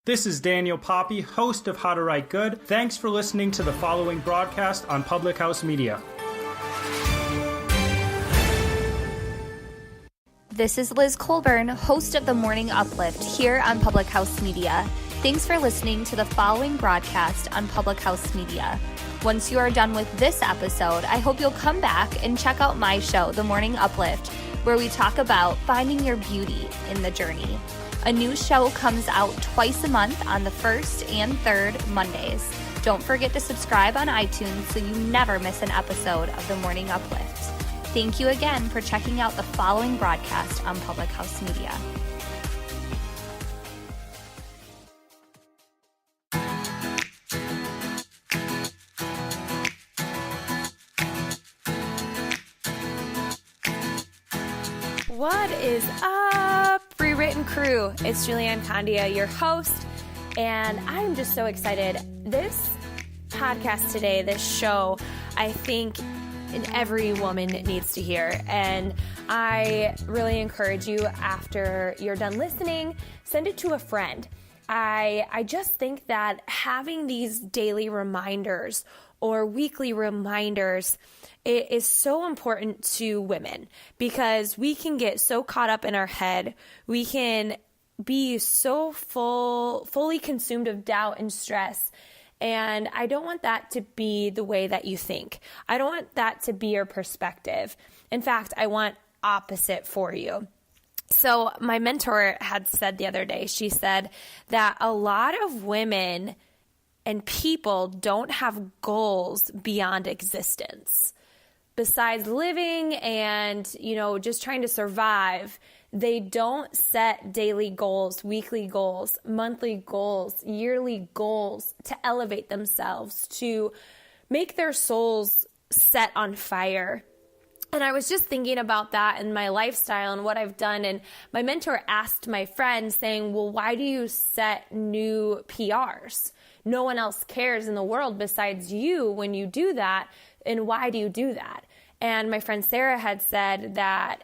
This is Daniel Poppy, host of How to Write Good. Thanks for listening to the following broadcast on Public House Media. This is Liz Colburn, host of The Morning Uplift here on Public House Media. Thanks for listening to the following broadcast on Public House Media. Once you are done with this episode, I hope you'll come back and check out my show, The Morning Uplift, where we talk about finding your beauty in the journey. A new show comes out twice a month on the first and third Mondays. Don't forget to subscribe on iTunes so you never miss an episode of The Morning Uplift. Thank you again for checking out the following broadcast on Public House Media. What is up, Rewritten crew? It's Julianne Condia, your host, and I'm just so excited. This podcast today, this show, I think every woman needs to hear, and I really encourage you, after you're done listening, send it to a friend. I just think that having these daily reminders or weekly reminders, it is so important to women because we can get so caught up in our head. We can be so fully consumed of doubt and stress. And I don't want that to be the way that you think. I don't want that to be your perspective. In fact, I want opposite for you. So my mentor had said the other day, she said that a lot of women and people don't have goals beyond existence. Besides living and, just trying to survive, they don't set daily goals, weekly goals, monthly goals, yearly goals to elevate themselves, to make their souls set on fire. And I was just thinking about that in my lifestyle and what I've done. And my mentor asked my friend saying, well, why do you set new PRs? No one else cares in the world besides you when you do that. And why do you do that? And my friend Sarah had said that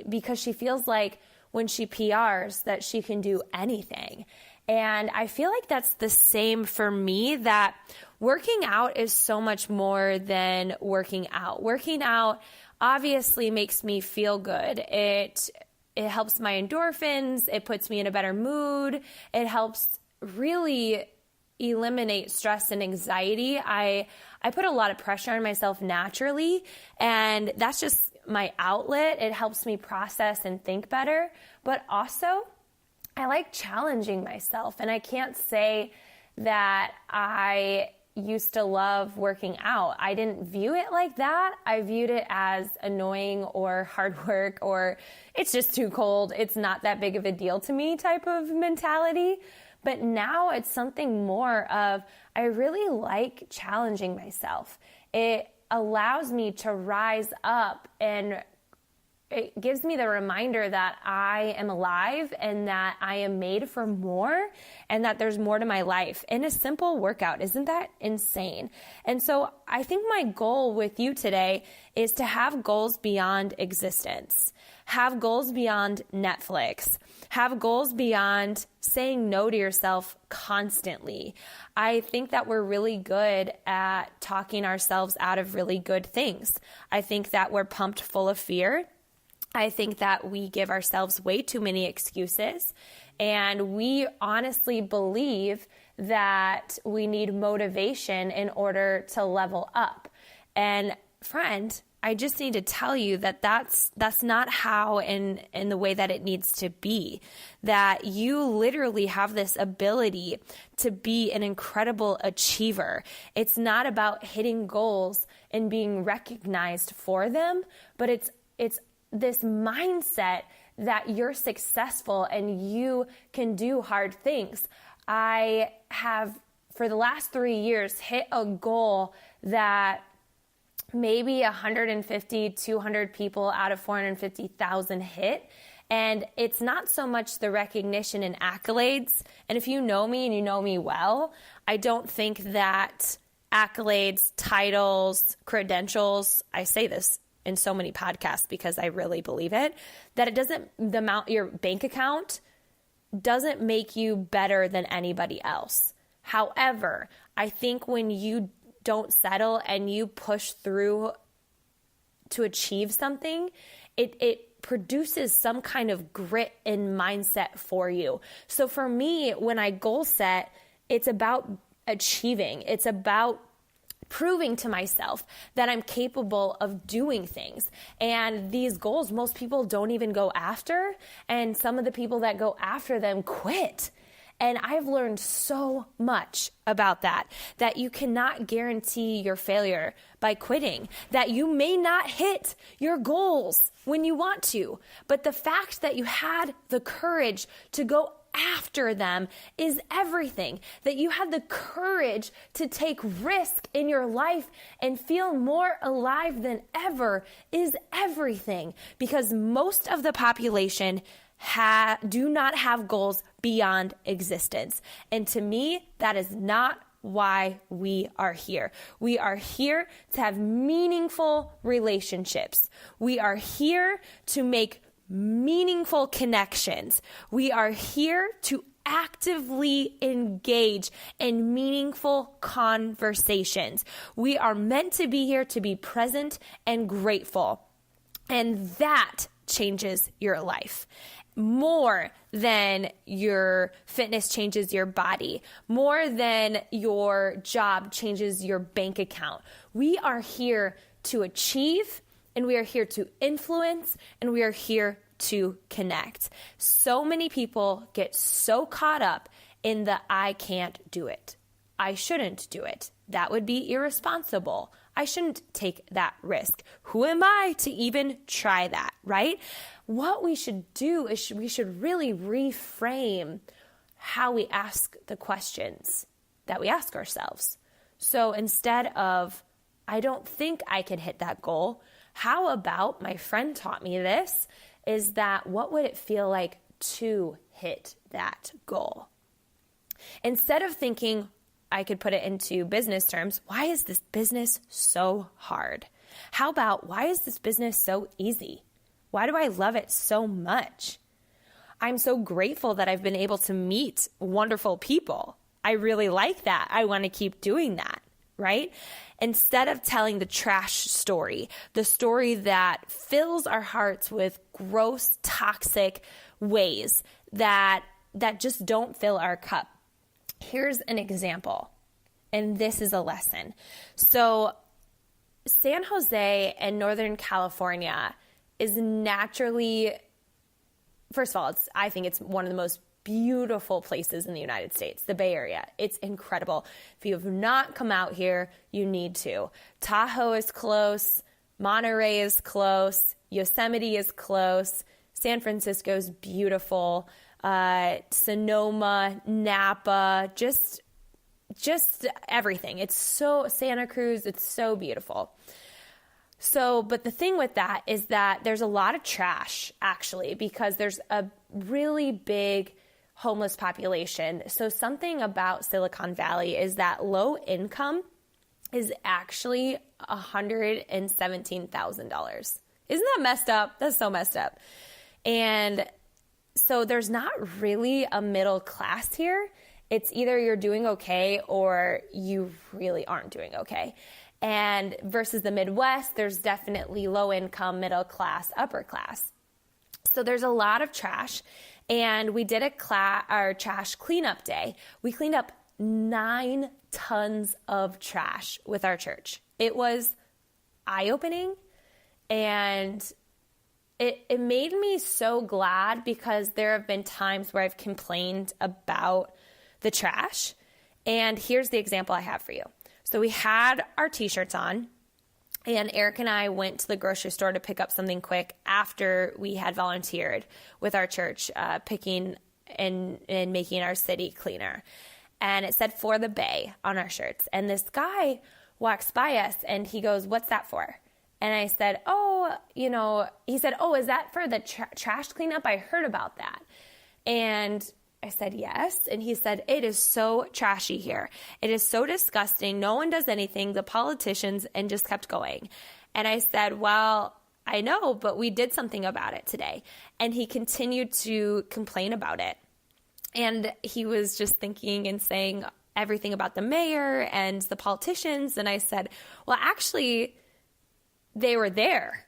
because she feels like when she PRs that she can do anything. And I feel like that's the same for me, that working out is so much more than working out. Working out obviously makes me feel good. It helps my endorphins. It puts me in a better mood. It helps really eliminate stress and anxiety. I put a lot of pressure on myself naturally, and that's just my outlet. It helps me process and think better, but also I like challenging myself, and I can't say that I used to love working out. I didn't view it like that. I viewed it as annoying or hard work, or it's just too cold. It's not that big of a deal to me type of mentality. But now it's something more of, I really like challenging myself. It allows me to rise up, and it gives me the reminder that I am alive and that I am made for more and that there's more to my life in a simple workout. Isn't that insane? And so I think my goal with you today is to have goals beyond existence, have goals beyond Netflix, have goals beyond saying no to yourself constantly. I think that we're really good at talking ourselves out of really good things. I think that we're pumped full of fear. I think that we give ourselves way too many excuses, and we honestly believe that we need motivation in order to level up. And friend, I just need to tell you that that's not how in the way that it needs to be, that you literally have this ability to be an incredible achiever. It's not about hitting goals and being recognized for them, but it's this mindset that you're successful and you can do hard things. I have, for the last 3 years, hit a goal that maybe 150, 200 people out of 450,000 hit. And it's not so much the recognition and accolades. And if you know me and you know me well, I don't think that accolades, titles, credentials, I say this in so many podcasts because I really believe it, that it doesn't, your bank account doesn't make you better than anybody else. However, I think when you don't settle and you push through to achieve something, it produces some kind of grit and mindset for you. So for me, when I goal set, it's about achieving. It's about proving to myself that I'm capable of doing things. And these goals, most people don't even go after. And some of the people that go after them quit. And I've learned so much about that you cannot guarantee your failure by quitting, that you may not hit your goals when you want to, but the fact that you had the courage to go after them is everything. That you had the courage to take risk in your life and feel more alive than ever is everything, because most of the population do not have goals beyond existence. And to me, that is not why we are here. We are here to have meaningful relationships. We are here to make meaningful connections. We are here to actively engage in meaningful conversations. We are meant to be here to be present and grateful. And that changes your life more than your fitness changes your body, more than your job changes your bank account. We are here to achieve, and we are here to influence, and we are here to connect. So many people get so caught up in the I can't do it. I shouldn't do it. That would be irresponsible. I shouldn't take that risk. Who am I to even try that, right? What we should do is we should really reframe how we ask the questions that we ask ourselves. So instead of, I don't think I can hit that goal, how about, my friend taught me this, is that what would it feel like to hit that goal? Instead of thinking, I could put it into business terms, why is this business so hard? How about, why is this business so easy? Why do I love it so much? I'm so grateful that I've been able to meet wonderful people. I really like that. I want to keep doing that, right? Instead of telling the trash story, the story that fills our hearts with gross, toxic ways that just don't fill our cup. Here's an example, and this is a lesson. So San Jose and Northern California is naturally, first of all, I think it's one of the most beautiful places in the United States, the Bay Area. It's incredible. If you have not come out here, you need to. Tahoe is close. Monterey is close. Yosemite is close. San Francisco is beautiful. Sonoma, Napa, just everything. It's so, Santa Cruz, it's so beautiful. So, but the thing with that is that there's a lot of trash, actually, because there's a really big homeless population. So something about Silicon Valley is that low income is actually $117,000. Isn't that messed up? That's so messed up. And so there's not really a middle class here. It's either you're doing okay or you really aren't doing okay. And versus the Midwest, there's definitely low income, middle class, upper class. So there's a lot of trash. And we did our trash cleanup day. We cleaned up 9 tons of trash with our church. It was eye-opening, and it made me so glad, because there have been times where I've complained about the trash. And here's the example I have for you. So we had our t-shirts on, and Eric and I went to the grocery store to pick up something quick after we had volunteered with our church, picking and making our city cleaner. And it said "For the Bay" on our shirts. And this guy walks by us and he goes, "What's that for?" And I said, he said, "Oh, is that for the trash cleanup? I heard about that." And I said, "Yes." And he said, "It is so trashy here. It is so disgusting. No one does anything. The politicians," and just kept going. And I said, "Well, I know, but we did something about it today." And he continued to complain about it. And he was just thinking and saying everything about the mayor and the politicians. And I said, well, actually, they were there.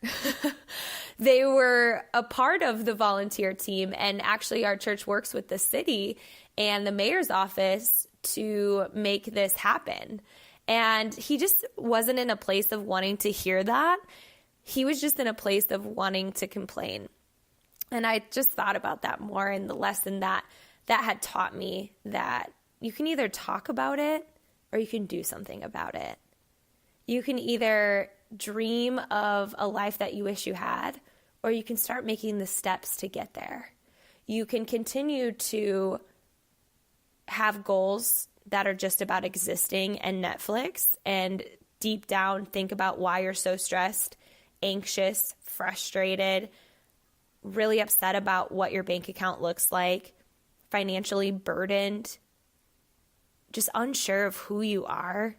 They were a part of the volunteer team. And actually, our church works with the city and the mayor's office to make this happen. And he just wasn't in a place of wanting to hear that. He was just in a place of wanting to complain. And I just thought about that more, and the lesson that had taught me that you can either talk about it or you can do something about it. You can either dream of a life that you wish you had, or you can start making the steps to get there. You can continue to have goals that are just about existing and Netflix, and deep down think about why you're so stressed, anxious, frustrated, really upset about what your bank account looks like, financially burdened, just unsure of who you are,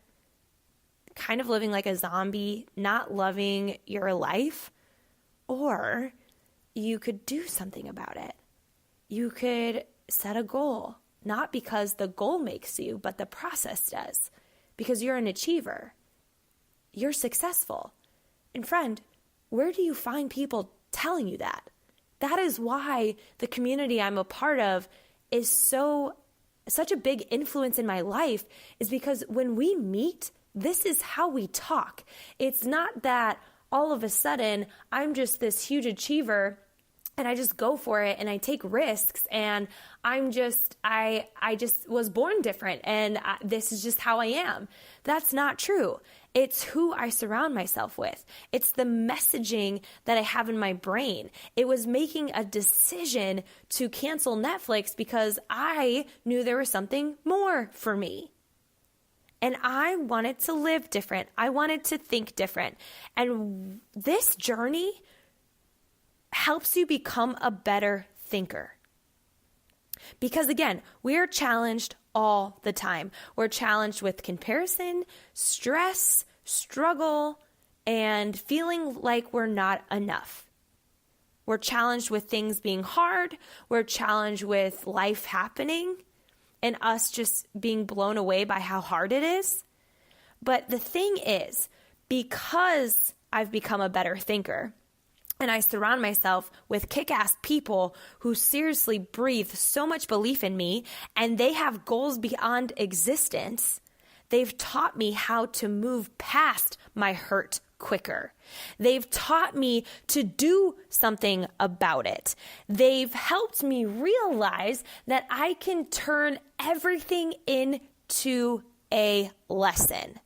kind of living like a zombie, not loving your life. Or you could do something about it. You could set a goal, not because the goal makes you, but the process does, because you're an achiever. You're successful. And friend, where do you find people telling you that? That is why the community I'm a part of is such a big influence in my life, is because when we meet, this is how we talk. It's not that all of a sudden I'm just this huge achiever and I just go for it and I take risks and I just was born different and this is just how I am. That's not true. It's who I surround myself with. It's the messaging that I have in my brain. It was making a decision to cancel Netflix because I knew there was something more for me. And I wanted to live different. I wanted to think different. And this journey helps you become a better thinker. Because again, we are challenged all the time. We're challenged with comparison, stress, struggle, and feeling like we're not enough. We're challenged with things being hard. We're challenged with life happening and us just being blown away by how hard it is. But the thing is, because I've become a better thinker, and I surround myself with kick-ass people who seriously breathe so much belief in me, and they have goals beyond existence, they've taught me how to move past my hurt quicker. They've taught me to do something about it. They've helped me realize that I can turn everything into a lesson.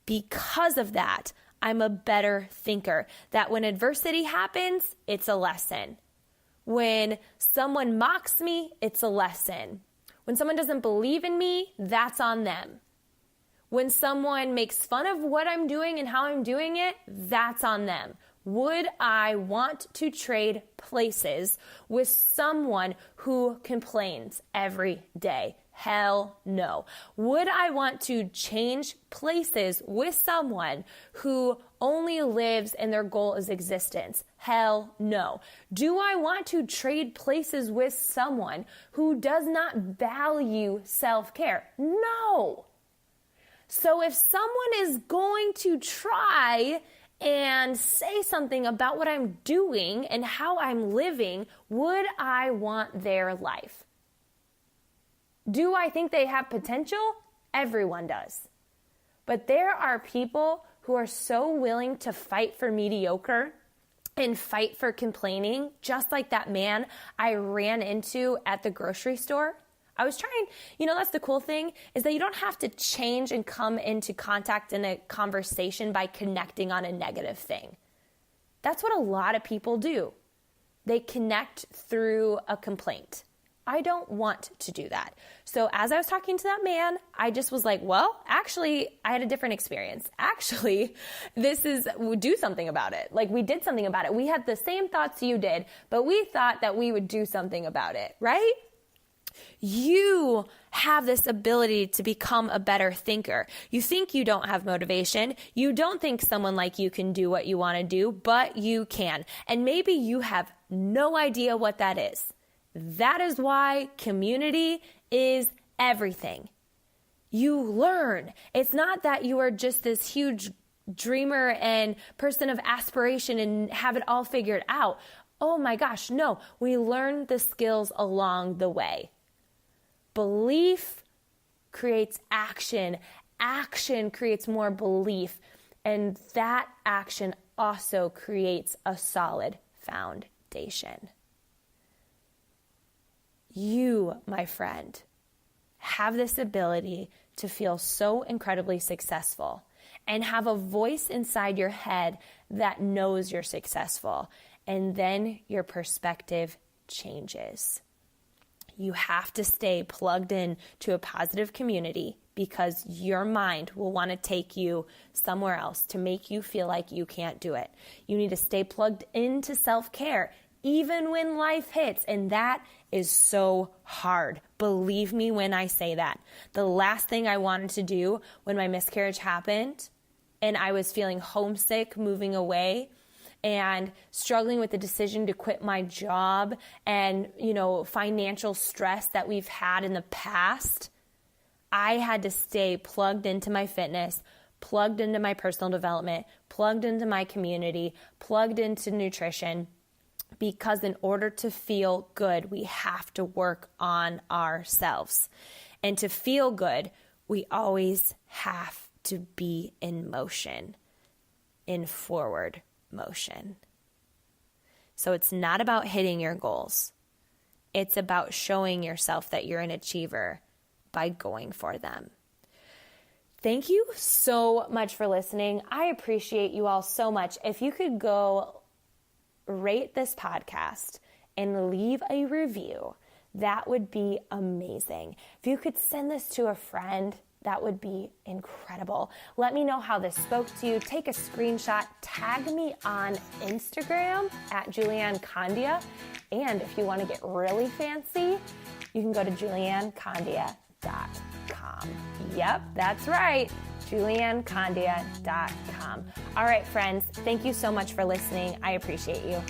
Because of that, I'm a better thinker. That when adversity happens, it's a lesson. When someone mocks me, it's a lesson. When someone doesn't believe in me, that's on them. When someone makes fun of what I'm doing and how I'm doing it, that's on them. Would I want to trade places with someone who complains every day? Hell no. Would I want to change places with someone who only lives and their goal is existence? Hell no. Do I want to trade places with someone who does not value self-care? No. So if someone is going to try and say something about what I'm doing and how I'm living, would I want their life? Do I think they have potential? Everyone does. But there are people who are so willing to fight for mediocre and fight for complaining, just like that man I ran into at the grocery store. I was trying, that's the cool thing, is that you don't have to change and come into contact in a conversation by connecting on a negative thing. That's what a lot of people do. They connect through a complaint. I don't want to do that. So as I was talking to that man, I just was like, well, actually, I had a different experience. Actually, do something about it. Like, we did something about it. We had the same thoughts you did, but we thought that we would do something about it, right? You have this ability to become a better thinker. You think you don't have motivation. You don't think someone like you can do what you want to do, but you can. And maybe you have no idea what that is. That is why community is everything. You learn. It's not that you are just this huge dreamer and person of aspiration and have it all figured out. Oh my gosh, no. We learn the skills along the way. Belief creates action. Action creates more belief. And that action also creates a solid foundation. You, my friend, have this ability to feel so incredibly successful and have a voice inside your head that knows you're successful. And then your perspective changes. You have to stay plugged in to a positive community because your mind will want to take you somewhere else to make you feel like you can't do it. You need to stay plugged into self-care, even when life hits, and that is so hard. Believe me when I say that. The last thing I wanted to do when my miscarriage happened and I was feeling homesick, moving away, and struggling with the decision to quit my job and, financial stress that we've had in the past, I had to stay plugged into my fitness, plugged into my personal development, plugged into my community, plugged into nutrition, because in order to feel good, we have to work on ourselves. And to feel good, we always have to be in motion, in forward motion. So it's not about hitting your goals. It's about showing yourself that you're an achiever by going for them. Thank you so much for listening. I appreciate you all so much. If you could go rate this podcast and leave a review, that would be amazing. If you could send this to a friend, that would be incredible. Let me know how this spoke to you. Take a screenshot, tag me on Instagram at Julianne Condia. And if you want to get really fancy, you can go to juliannecondia.com. Yep, that's right. juliannecondia.com. All right, friends, thank you so much for listening. I appreciate you.